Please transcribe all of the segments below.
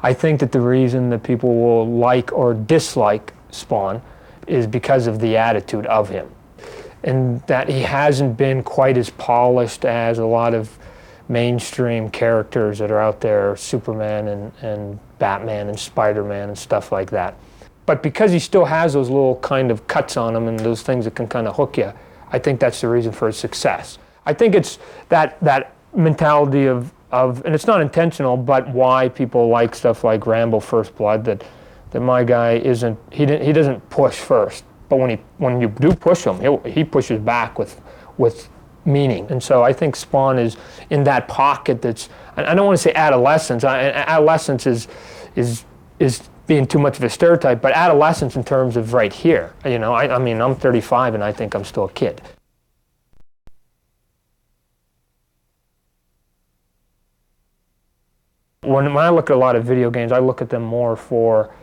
I think that the reason that people will like or dislike Spawn is because of the attitude of him, and that he hasn't been quite as polished as a lot of mainstream characters that are out there, Superman and Batman and Spider-Man and stuff like that. But because he still has those little kind of cuts on him and those things that can kind of hook you, I think that's the reason for his success. I think it's that mentality of, and it's not intentional, but why people like stuff like Rambo First Blood, that my guy isn't, he doesn't push first, but when you do push him, he pushes back with meaning. And so I think Spawn is in that pocket that's, I don't want to say adolescence. Adolescence is being too much of a stereotype, but adolescence in terms of right here. You know, I mean, I'm 35 and I think I'm still a kid. When I look at a lot of video games, I look at them more for,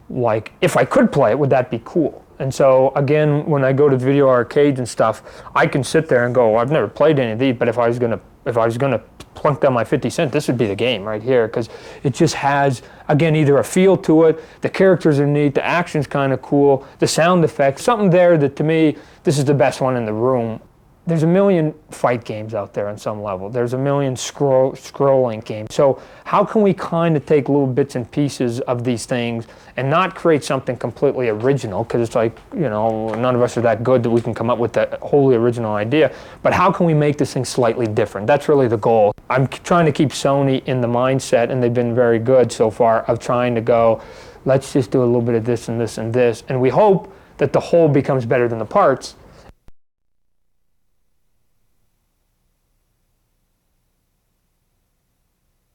like, if I could play it, would that be cool? And so, again, when I go to video arcades and stuff, I can sit there and go, well, I've never played any of these, but if I was gonna plunk down my 50 cents, this would be the game right here, because it just has, again, either a feel to it, the characters are neat, the action's kind of cool, the sound effects, something there that, to me, this is the best one in the room. There's a million fight games out there on some level. There's a million scrolling games. So how can we kind of take little bits and pieces of these things and not create something completely original? Because it's like, you know, none of us are that good that we can come up with that wholly original idea. But how can we make this thing slightly different? That's really the goal. I'm trying to keep Sony in the mindset, and they've been very good so far, of trying to go, let's just do a little bit of this and this and this. And we hope that the whole becomes better than the parts.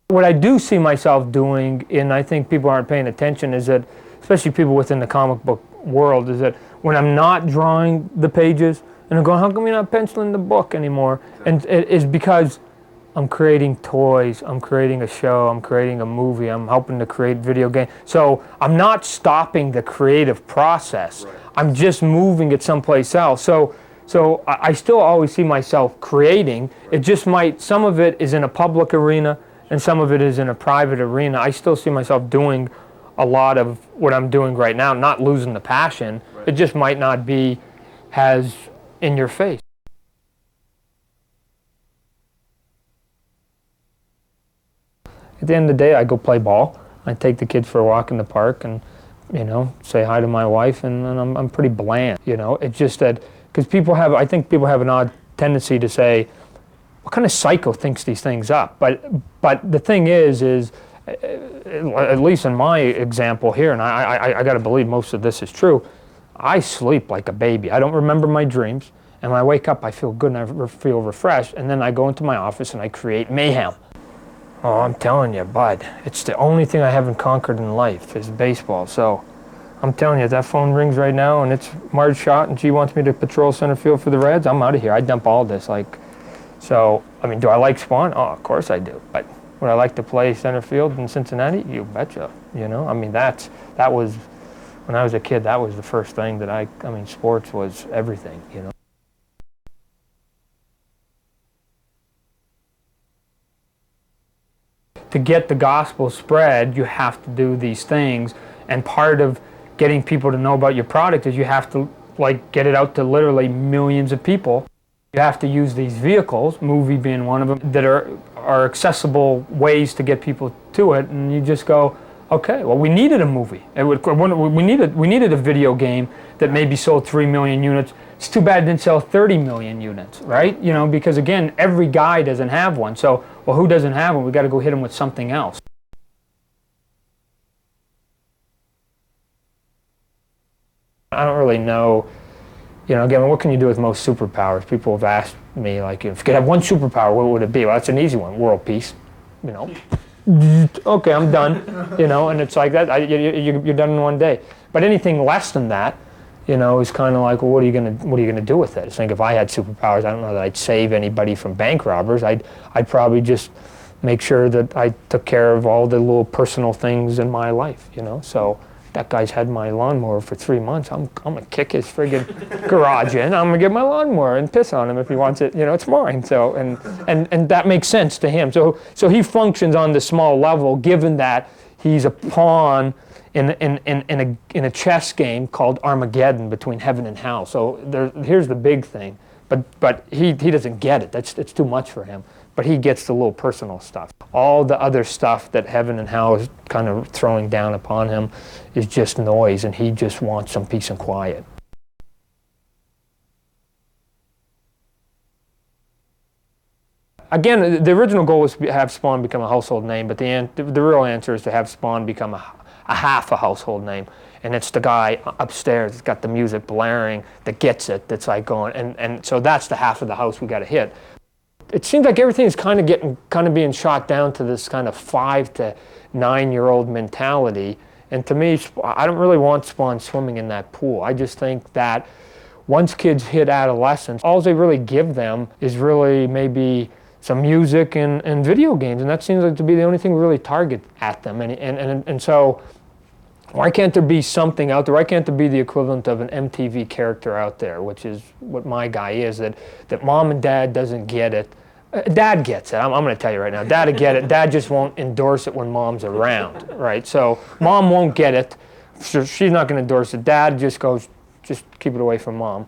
What I do see myself doing, and I think people aren't paying attention, is that, especially people within the comic book world, is that when I'm not drawing the pages, and I'm going, how come you're not penciling the book anymore? And it is because I'm creating toys, I'm creating a show, I'm creating a movie, I'm helping to create video games. So I'm not stopping the creative process. Right. I'm just moving it someplace else. So I still always see myself creating. Right. It just might, some of it is in a public arena, and some of it is in a private arena. I still see myself doing a lot of what I'm doing right now, not losing the passion. Right. It just might not be as in your face. At the end of the day, I go play ball. I take the kids for a walk in the park and, you know, say hi to my wife, and I'm pretty bland, you know. It's just that, because I think people have an odd tendency to say, what kind of psycho thinks these things up? But the thing is at least in my example here, and I got to believe most of this is true, I sleep like a baby. I don't remember my dreams, and when I wake up, I feel good and I feel refreshed, and then I go into my office and I create mayhem. Oh, I'm telling you, bud, it's the only thing I haven't conquered in life is baseball. So I'm telling you, that phone rings right now, and it's Marge Schott, and she wants me to patrol center field for the Reds. I'm out of here. I dump all this, like. So, I mean, do I like Spawn? Oh, of course I do. But would I like to play center field in Cincinnati? You betcha. You know, I mean, that was, when I was a kid, that was the first thing that I mean, sports was everything, you know. To get the gospel spread, you have to do these things. And part of getting people to know about your product is you have to, like, get it out to literally millions of people. You have to use these vehicles, movie being one of them, that are accessible ways to get people to it, and you just go, okay, well, we needed a movie. We needed a video game that maybe sold 3 million units. It's too bad it didn't sell 30 million units, right? You know, because again, every guy doesn't have one. So, well, who doesn't have one? We got to go hit him with something else. I don't really know. You know, again, what can you do with most superpowers? People have asked me, like, if you could have one superpower, what would it be? Well, that's an easy one, world peace. You know, okay, I'm done. You know, and it's like that. You're done in one day. But anything less than that, you know, is kind of like, well, what are you gonna do with it? It's like, if I had superpowers, I don't know that I'd save anybody from bank robbers. I'd probably just make sure that I took care of all the little personal things in my life. You know, so. That guy's had my lawnmower for 3 months. I'm gonna kick his friggin' garage in. I'm gonna get my lawnmower and piss on him if he wants it. You know, it's mine. So and that makes sense to him. So he functions on the small level, given that he's a pawn in a chess game called Armageddon between heaven and hell. So here's the big thing, but he doesn't get it. It's too much for him. But he gets the little personal stuff. All the other stuff that heaven and hell is kind of throwing down upon him is just noise, and he just wants some peace and quiet. Again, the original goal was to have Spawn become a household name, but the real answer is to have Spawn become a half a household name. And it's the guy upstairs that's got the music blaring that gets it, that's like going, and so that's the half of the house we got to hit. It seems like everything is kind of being shot down to this kind of 5 to 9-year-old mentality. And to me, I don't really want Spawn swimming in that pool. I just think that once kids hit adolescence, all they really give them is really maybe some music and video games, and that seems like to be the only thing we really target at them. And so, why can't there be something out there? Why can't there be the equivalent of an MTV character out there, which is what my guy is, that mom and dad doesn't get it. Dad gets it. I'm going to tell you right now. Dad will get it. Dad just won't endorse it when mom's around, right? So mom won't get it. So she's not going to endorse it. Dad just goes, just keep it away from mom.